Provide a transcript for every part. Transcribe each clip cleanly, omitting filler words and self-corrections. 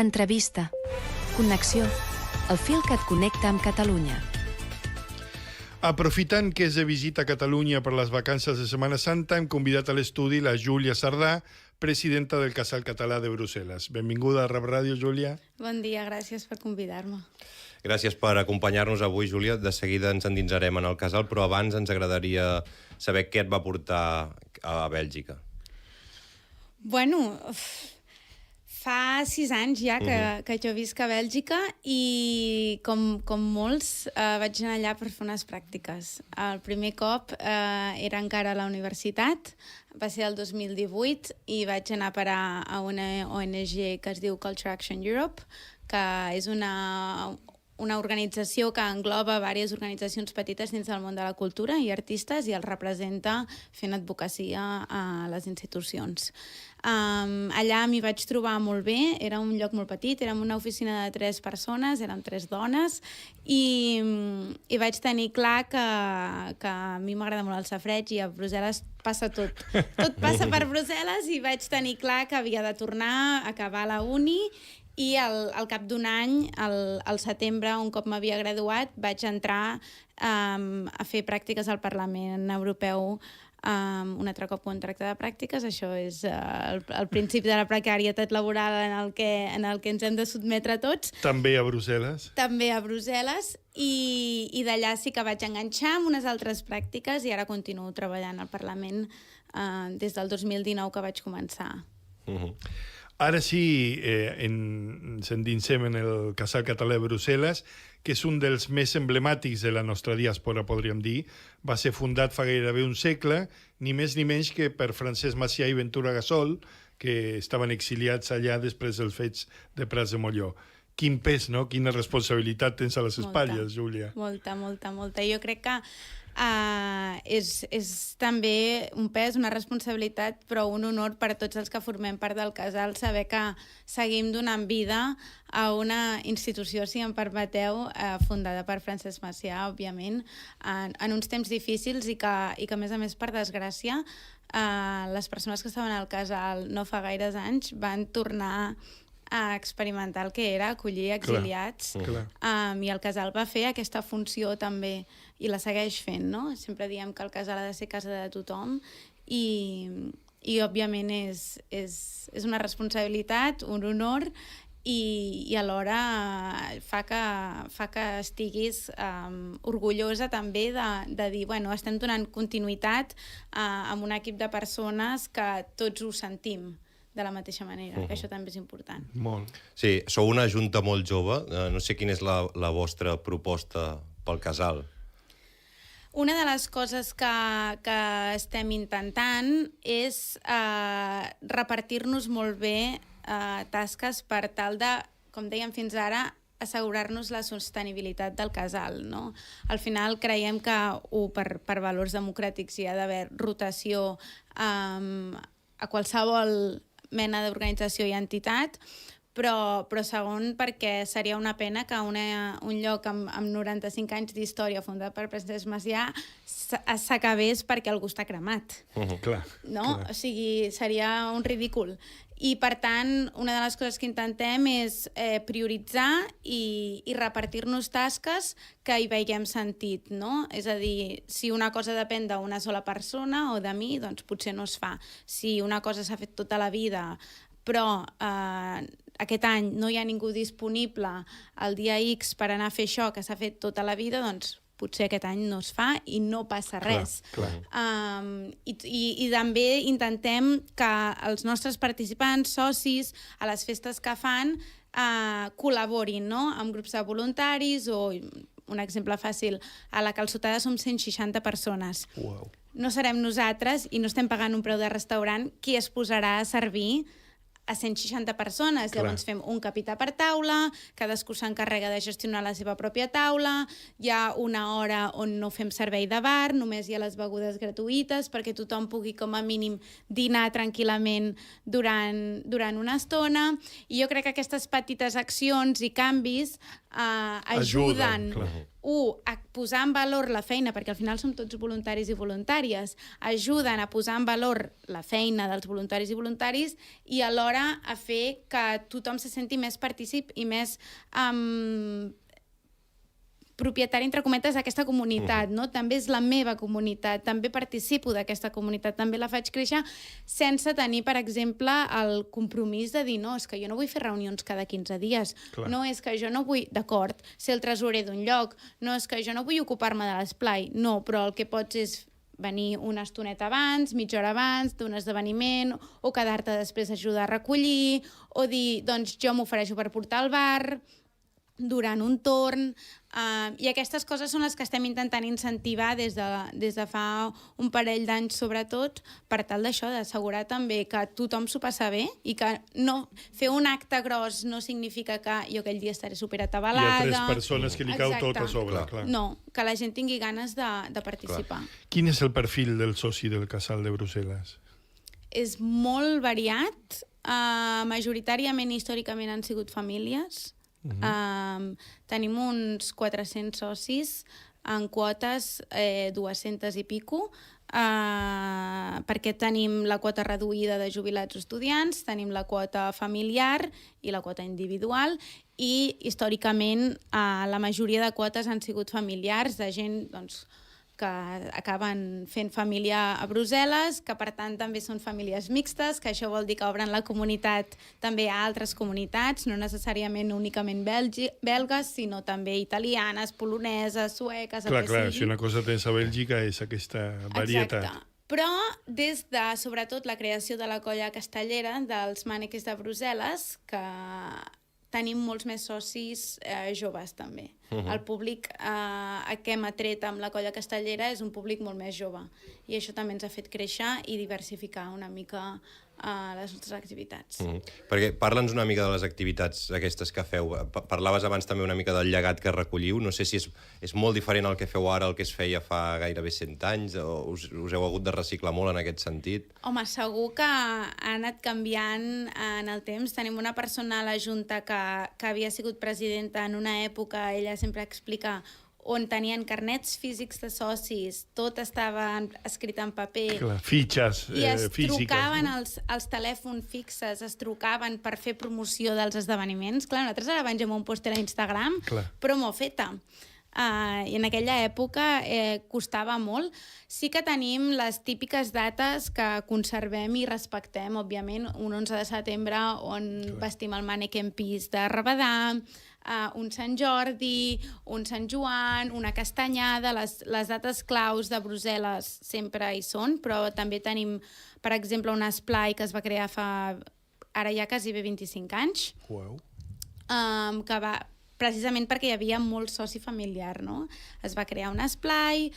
L'entrevista. Connexió. El fil que et connecta amb Catalunya. Aprofitant que és de visita a Catalunya per les vacances de Setmana Santa, hem convidat a l'estudi la Júlia Sardà, presidenta del Casal Català de Brussel·les. Benvinguda a Rap Ràdio, Júlia. Bon dia, gràcies per convidar-me. Gràcies per acompanyar-nos avui, Júlia. De seguida ens endinsarem en el casal, però abans ens agradaria saber què et va portar a Bèlgica. Bueno, fa 6 anys ja que jo visc a Bèlgica i com molts vaig anar allà per fer unes pràctiques. El primer cop era encara a la universitat, va ser el 2018 i vaig anar a parar a una ONG que es diu Culture Action Europe, que és una organització que engloba diverses organitzacions petites dins del món de la cultura i artistes i els representa fent advocacia a les institucions. Allà m'hi vaig trobar molt bé, era un lloc molt petit, érem una oficina de 3 persones, érem 3 dones i vaig tenir clar que a mi m'agrada molt el safreig i a Brussel·les passa tot. Tot passa per Brussel·les i vaig tenir clar que havia de tornar a acabar la uni i al cap d'un any, al setembre, un cop m'havia graduat, vaig entrar a fer pràctiques al Parlament Europeu, un altre cop contracte de pràctiques. Això és el principi de la precarietat laboral en el que ens hem de sotmetre tots. També a Brussel·les? També a Brussel·les, i d'allà sí que vaig enganxar amb unes altres pràctiques i ara continuo treballant al Parlament des del 2019 que vaig començar. Ara sí, ens endinsem en el Casal Català de Brussel·les, que és un dels més emblemàtics de la nostra diàspora, podríem dir. Va ser fundat fa gairebé un segle, ni més ni menys que per Francesc Macià i Ventura Gasol, que estaven exiliats allà després dels fets de Prats de Molló. Quin pes, no? Quina responsabilitat tens a les espatlles, Júlia? Molta. Jo crec que és també un pes, una responsabilitat, però un honor per a tots els que formem part del casal saber que seguim donant vida a una institució, si em permeteu, fundada per Francesc Macià, òbviament, en uns temps difícils i que a més a més, per desgràcia, les persones que estaven al casal no fa gaires anys van tornar a experimentar el que era acollir exiliats. I el casal va fer aquesta funció també i la segueix fent, no? Sempre diem que el casal ha de ser casa de tothom i òbviament és una responsabilitat, un honor i alhora fa que estiguis orgullosa també de dir, bueno, estem donant continuïtat amb un equip de persones que tots ho sentim de la mateixa manera, que això també és important. Molt. Sí, sou una junta molt jove. No sé quina és la vostra proposta pel casal. Una de les coses que estem intentant és repartir-nos molt bé tasques per tal de, com dèiem fins ara, assegurar-nos la sostenibilitat del casal, no? Al final creiem que per valors democràtics hi ha d'haver rotació a qualsevol mena d'organització i entitat, però segon perquè seria una pena que un lloc amb 95 anys d'història fundat per Francesc Macià s'acabés perquè algú està cremat. Clar. O sigui, seria un ridícul. I, per tant, una de les coses que intentem és prioritzar i repartir-nos tasques que hi veiem sentit, no? És a dir, si una cosa depèn d'una sola persona o de mi, doncs potser no es fa. Si una cosa s'ha fet tota la vida, però aquest any no hi ha ningú disponible el dia X per anar a fer això que s'ha fet tota la vida, doncs potser aquest any no es fa i no passa res. Clar. I també intentem que els nostres participants, socis, a les festes que fan, col·laborin, no? Amb grups de voluntaris o, un exemple fàcil, a la Calçotada som 160 persones. Uau. No serem nosaltres i no estem pagant un preu de restaurant qui es posarà a servir a 160 persones. Clar. Llavors fem un capità per taula, cadascú s'encarrega de gestionar la seva pròpia taula, hi ha una hora on no fem servei de bar, només hi ha les begudes gratuïtes perquè tothom pugui com a mínim dinar tranquil·lament durant una estona, i jo crec que aquestes petites accions i canvis ajuden a posar en valor la feina, perquè al final som tots voluntaris i voluntàries, ajuden a posar en valor la feina dels voluntaris i voluntaris i alhora a fer que tothom se senti més partícip i més propietari, entre cometes, d'aquesta comunitat, no? També és la meva comunitat, també participo d'aquesta comunitat, també la faig créixer sense tenir, per exemple, el compromís de dir no, és que jo no vull fer reunions cada 15 dies, no és que jo no vull, d'acord, ser el tresorer d'un lloc, no és que jo no vull ocupar-me de l'esplai, no, però el que pots és venir una estoneta abans, mitja hora abans d'un esdeveniment, o quedar-te després a ajudar a recollir, o dir, doncs jo m'ofereixo per portar al bar durant un torn, i aquestes coses són les que estem intentant incentivar des de fa un parell d'anys sobretot, per tal d'això, d'assegurar també que tothom s'ho passa bé i que no fer un acte gros no significa que jo aquell dia estaré superatabalada. Hi ha 3 persones que li cau tot a sobre. Clar. No, que la gent tingui ganes de participar. Clar. Quin és el perfil del soci del Casal de Brussel·les? És molt variat. Majoritàriament, històricament, han sigut famílies. Tenim uns 400 socis en quotes 200 i pico, perquè tenim la quota reduïda de jubilats o estudiants, tenim la quota familiar i la quota individual, i històricament la majoria de quotes han sigut familiars, de gent doncs, que acaben fent família a Brussel·les, que per tant també són famílies mixtes, que això vol dir que obren la comunitat també a altres comunitats, no necessàriament únicament belgues, sinó també italianes, poloneses, sueques, el que sigui. Clar, si una cosa tens a Bèlgica és aquesta varietat. Exacte. Però des de, sobretot, la creació de la colla castellera dels màneques de Brussel·les, que tenim molts més socis joves també. El públic a què hem atret amb la colla castellera és un públic molt més jove i això també ens ha fet créixer i diversificar una mica les nostres activitats. Perquè parla'ns una mica de les activitats aquestes que feu. Parlaves abans també una mica del llegat que recolliu. No sé si és molt diferent el que feu ara al que es feia fa gairebé 100 anys o us heu hagut de reciclar molt en aquest sentit? Home, segur que ha anat canviant en el temps. Tenim una persona a la Junta que havia sigut presidenta en una època, ella sempre explica, on tenien carnets físics de socis, tot estava escrit en paper. Clar, fitxes i es físiques. Trucaven els telèfons fixes, es trucaven per fer promoció dels esdeveniments. Clar, nosaltres ara vengem un pòster a Instagram, promo feta. I en aquella època costava molt. Sí que tenim les típiques dates que conservem i respectem, òbviament, un 11 de setembre on vestim el mànequem pis de Rabadà, un Sant Jordi, un Sant Joan, una castanyada, les dates claus de Brussel·les sempre hi són, però també tenim, per exemple, un esplai que es va crear fa ara ja quasi 25 anys, que va precisament perquè hi havia molt soci familiar, no? Es va crear un esplai,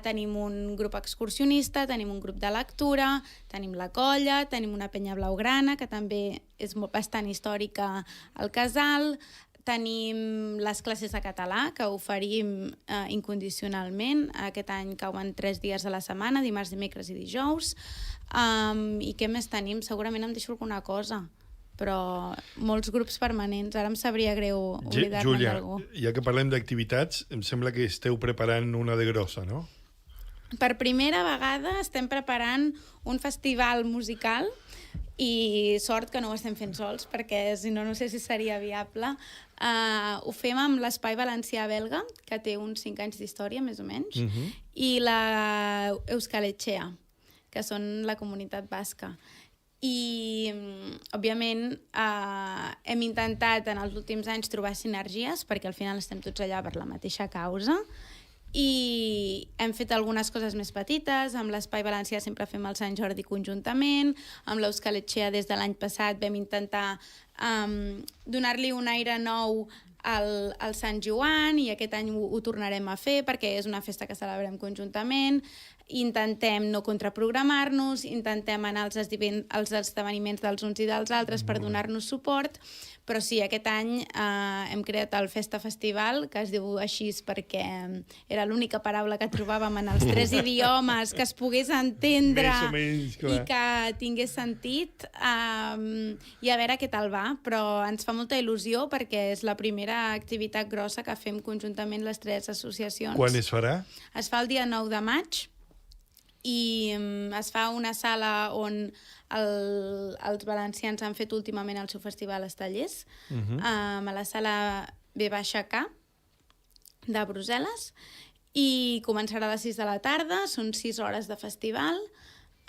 tenim un grup excursionista, tenim un grup de lectura, tenim la colla, tenim una penya blaugrana, que també és bastant històrica al casal, tenim les classes de català, que oferim incondicionalment. Aquest any cauen 3 dies a la setmana, dimarts, dimecres i dijous. I què més tenim? Segurament em deixo alguna cosa, però molts grups permanents. Ara em sabria greu oblidar-me d'algú. Júlia, ja que parlem d'activitats, em sembla que esteu preparant una de grossa, no? Per primera vegada estem preparant un festival musical i sort que no ho estem fent sols, perquè si no, no sé si seria viable. Ho fem amb l'Espai Valencià belga, que té uns 5 anys d'història, més o menys, i la Euskal Etxea, que són la comunitat basca. I, òbviament, hem intentat en els últims anys trobar sinergies, perquè al final estem tots allà per la mateixa causa, i hem fet algunes coses més petites. Amb l'Espai Valencià sempre fem el Sant Jordi conjuntament, amb l'Euskal Etxea des de l'any passat vam intentar donar-li un aire nou al Sant Joan, i aquest any ho tornarem a fer perquè és una festa que celebrem conjuntament. Intentem no contraprogramar-nos, intentem anar als esdeveniments dels uns i dels altres per donar-nos suport, però sí, aquest any hem creat el Festa Festival, que es diu així perquè era l'única paraula que trobàvem en els 3 idiomes que es pogués entendre i que tingués sentit, i a veure què tal va. però ens fa molta il·lusió perquè és la primera activitat grossa que fem conjuntament les 3 associacions. Quan es farà? Es fa el dia 9 de maig i es fa una sala on els valencians han fet últimament el seu festival Estallers, a la sala B-K de Brussel·les, i començarà a les 6 de la tarda, són 6 hores de festival.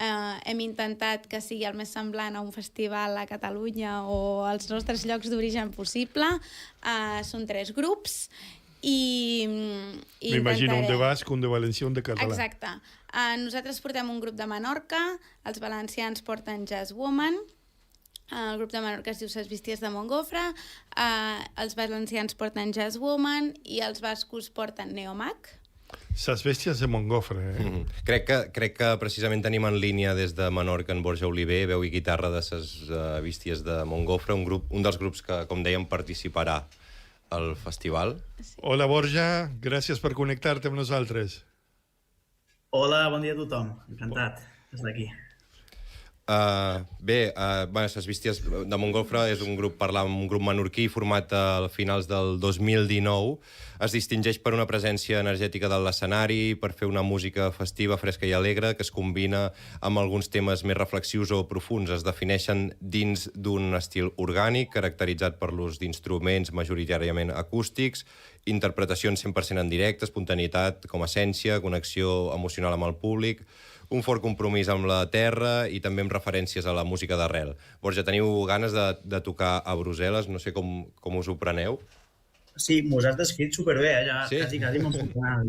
Hem intentat que sigui el més semblant a un festival a Catalunya o als nostres llocs d'origen possible. Són 3 grups i m'imagino un de basc, un de valencià, un de català. Exacte. Nosaltres portem un grup de Menorca, els valencians porten Jazz Woman, el grup de Menorca es diu Ses Bísties de Montgofre, els valencians porten Jazz Woman i els bascos porten Neomac. Ses Bèsties de Montgofre, eh? Crec que precisament tenim en línia des de Menorca en Borja Oliver, veu i guitarra de Ses Bísties de Montgofre, un dels grups que, com dèiem, participarà al festival. Sí. Hola, Borja, gràcies per connectar-te amb nosaltres. Hola, bon dia a tothom. Encantat d'estar aquí. Ses Bísties de Montgofre és un grup menorquí format a finals del 2019. Es distingeix per una presència energètica de l'escenari, per fer una música festiva, fresca i alegre, que es combina amb alguns temes més reflexius o profuns. Es defineixen dins d'un estil orgànic, caracteritzat per l'ús d'instruments majoritàriament acústics, interpretacions 100% en directe, espontaneïtat com a essència, connexió emocional amb el públic, un fort compromís amb la terra i també amb referències a la música d'arrel. Borja, teniu ganes de tocar a Brussel·les? No sé com us ho preneu. Sí, m'ho has descrit superbé, ja sí? quasi me'n puc anar.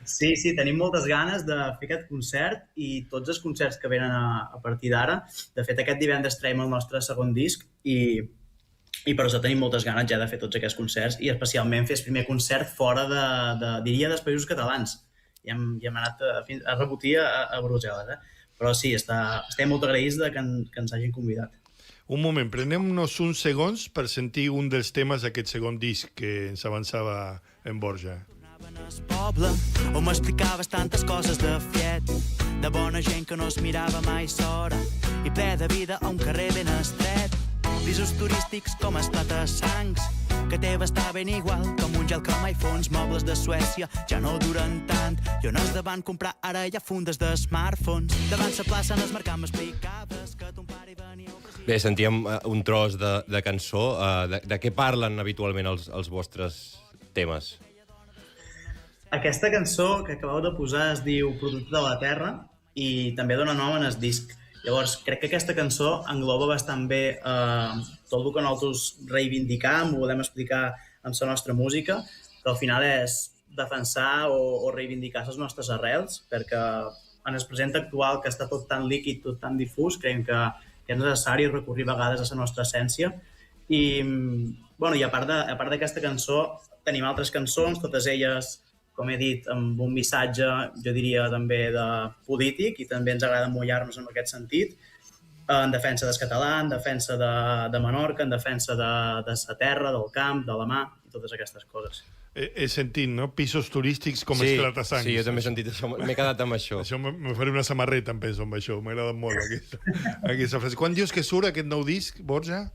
Sí, tenim moltes ganes de fer aquest concert i tots els concerts que venen a partir d'ara. De fet, aquest divendres traiem el nostre segon disc i per això tenim moltes ganes ja de fer tots aquests concerts i especialment fer el primer concert fora diria, dels països catalans. Ja hem anat a rebotir a Brussel·les, però sí, estem molt agraïts que ens hagin convidat. Un moment, prenem-nos uns segons per sentir un dels temes d'aquest segon disc que ens avançava en Borja. El poble, on m'explicaves tantes coses de fiet, de bona gent que no es mirava mai sola, i ple de vida a un carrer ben estret. Pisos turístics com Esclata-sangs, que teva està ben igual com un gel que mai fons. Mobles de Suècia ja no duren tant, i on has de van comprar ara hi ha fundes de smartphones. Davant la plaça en el mercat m'explicaves que ton pare venia... Bé, sentíem un tros de cançó. De què parlen habitualment els vostres temes? Aquesta cançó que acabeu de posar es diu Producte de la Terra i també dona nom en el disc. Llavors, crec que aquesta cançó engloba bastant bé tot el que nosaltres reivindicam, ho volem explicar amb la nostra música, però al final és defensar o reivindicar les nostres arrels, perquè en el present actual, que està tot tan líquid, tot tan difús, creiem que és necessari recorrir a vegades a la nostra essència. I a part d'aquesta cançó, tenim altres cançons, totes elles, com he dit, amb un missatge, jo diria, també de polític, i també ens agrada mullar-nos en aquest sentit, en defensa del català, en defensa de Menorca, en defensa de la terra, del camp, de la mà, i totes aquestes coses. He sentit, no? Pisos turístics com Esclata-sangs. Sí, jo també he sentit això, m'he quedat amb això. Això me faré una samarreta, em penso, amb això. M'ha agradat molt aquesta frase. Quan dius que surt aquest nou disc, Borja?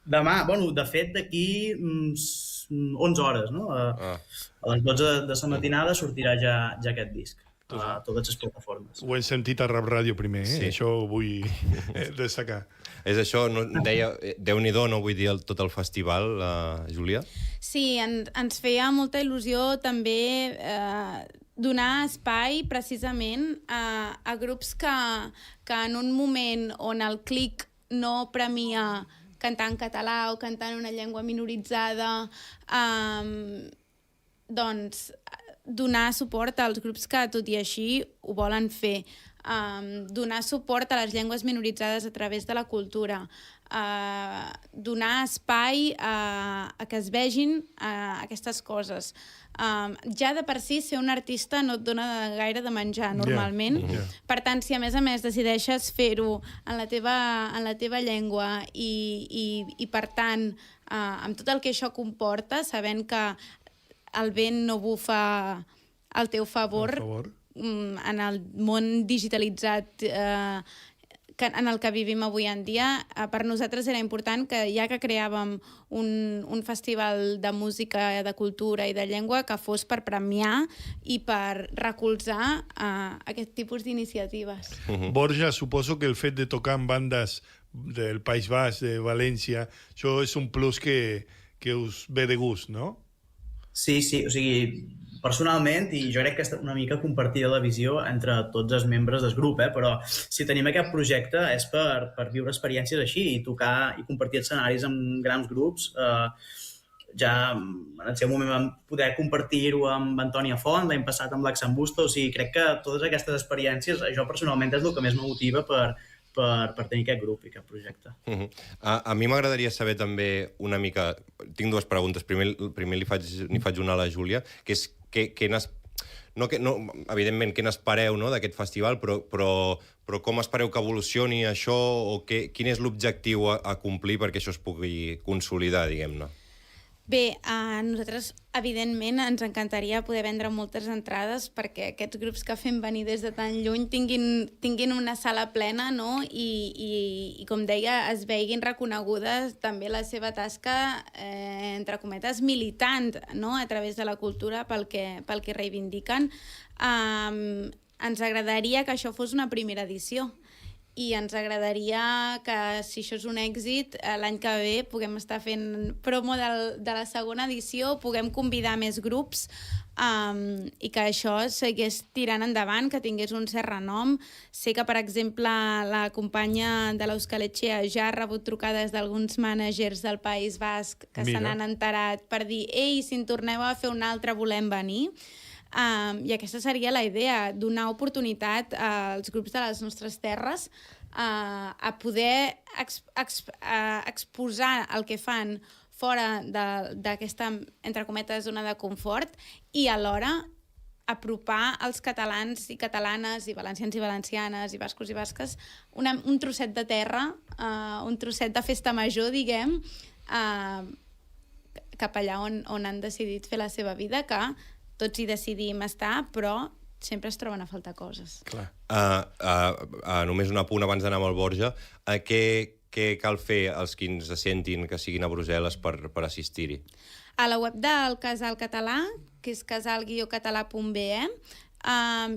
Demà, de fet, d'aquí 11 hores, no? A les 12 de la matinada sortirà ja aquest disc a totes les plataformes. Ho hem sentit a Rap Ràdio primer, Sí. Això ho vull destacar. És això, deia, Déu-n'hi-do, no vull dir tot el festival, Júlia? Sí, ens feia molta il·lusió també donar espai precisament a grups que en un moment on el clic no premia cantar en català o cantar en una llengua minoritzada, doncs donar suport als grups que, tot i així, ho volen fer. Donar suport a les llengües minoritzades a través de la cultura. Donar espai a que es vegin aquestes coses. Ja de per si ser un artista no et dona gaire de menjar normalment. Per tant, si a més decideixes fer-ho en la teva llengua i per tant, amb tot el que això comporta, sabent que el vent no bufa al teu favor, en el món digitalitzat en el que vivim avui en dia. Per nosaltres era important que, ja que creàvem un festival de música, de cultura i de llengua, que fos per premiar i per recolzar aquest tipus d'iniciatives. Borja, suposo que el fet de tocar en bandes del País Basc, de València, això és un plus que us ve de gust, no? Sí, o sigui, personalment, i jo crec que és una mica compartida la visió entre tots els membres del grup, però si tenim aquest projecte és per viure experiències així i tocar i compartir escenaris amb grans grups. Ja en el seu moment vam poder compartir-ho amb Antònia Font, l'any passat amb l'Axambusto, o sigui, crec que totes aquestes experiències, això personalment és el que més me motiva per tenir aquest grup i aquest projecte. A mi m'agradaria saber també una mica... Tinc dues preguntes. Primer li faig una a la Júlia, que és evidentment, què n'espereu d'aquest festival, però com espereu que evolucioni això, o quin és l'objectiu a complir perquè això es pugui consolidar, diguem-ne? Bé, a nosaltres, evidentment, ens encantaria poder vendre moltes entrades perquè aquests grups que fem venir des de tan lluny tinguin una sala plena, no? I com deia, es veguin reconegudes també la seva tasca, entre cometes, militant, no? A través de la cultura pel que reivindiquen. Ens agradaria que això fos una primera edició. I ens agradaria que, si això és un èxit, l'any que ve puguem estar fent promo de la segona edició, puguem convidar més grups i que això seguís tirant endavant, que tingués un cert renom. Sé que, per exemple, la companya de l'Euskaletxea ja ha rebut trucades d'alguns mànagers del País Basc que se n'han enterat per dir «Ei, si en torneu a fer un altre, volem venir». I aquesta seria la idea, donar oportunitat als grups de les nostres terres a poder exposar el que fan fora d'aquesta, entre cometes, zona de confort i alhora apropar els catalans i catalanes i valencians i valencianes i bascos i basques un trosset de terra, un trosset de festa major, diguem, cap allà on han decidit fer la seva vida, que tots hi decidim estar, però sempre es troben a faltar coses. Clar. Només un apunt abans d'anar amb el Borja. Què cal fer als qui ens sentin que siguin a Brussel·les per assistir-hi? A la web del Casal Català, que és casal-català.be,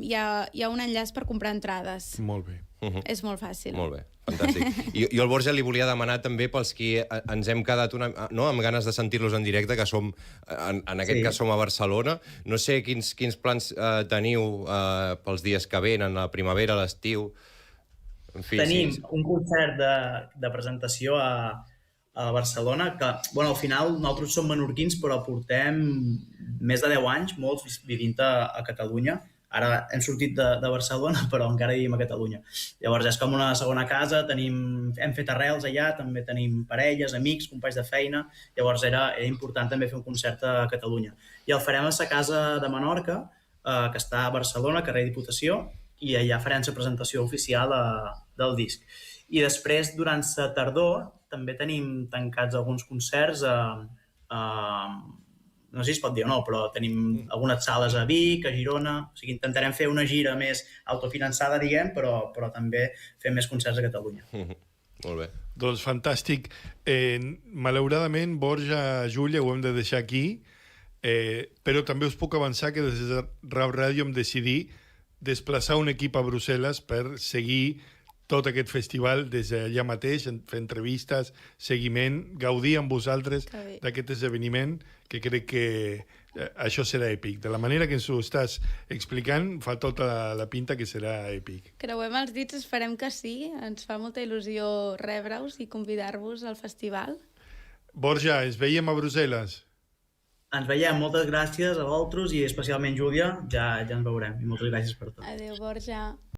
hi ha un enllaç per comprar entrades. Molt bé. És molt fàcil. Molt bé, fantàstic. I el Borja li volia demanar també pels qui ens hem quedat amb ganes de sentir-los en directe, que som, en aquest cas som a Barcelona. No sé quins plans teniu pels dies que venen, a la primavera, a l'estiu. Tenim un concert de presentació a Barcelona, que al final nosaltres som menorquins, però portem més de 10 anys, molts vivint a Catalunya. Ara hem sortit de Barcelona, però encara vivim a Catalunya. Llavors és com una segona casa, hem fet arrels allà, també tenim parelles, amics, companys de feina. Llavors era important també fer un concert a Catalunya. I el farem a la casa de Menorca, que està a Barcelona, carrer Diputació, i allà farem la presentació oficial del disc. I després, durant la tardor, també tenim tancats alguns concerts no sé si es pot dir o no, però tenim algunes sales a Vic, a Girona, o sigui, intentarem fer una gira més autofinançada, diguem, però també fem més concerts a Catalunya. Molt bé. Doncs fantàstic. Malauradament, Borja, Júlia, ho hem de deixar aquí, però també us puc avançar que des de Rau Ràdio hem decidit desplaçar un equip a Brussel·les per seguir tot aquest festival des d'allà mateix, fer entrevistes, seguiment, gaudir amb vosaltres d'aquest esdeveniment, que crec que això serà èpic. De la manera que ens ho estàs explicant, fa tota la pinta que serà èpic. Creuem els dits, esperem que sí. Ens fa molta il·lusió rebre-us i convidar-vos al festival. Borja, ens veiem a Brussel·les. Ens veiem, moltes gràcies a vosaltres i especialment Júlia, ja ens veurem. I moltes gràcies per tot. Adéu, Borja.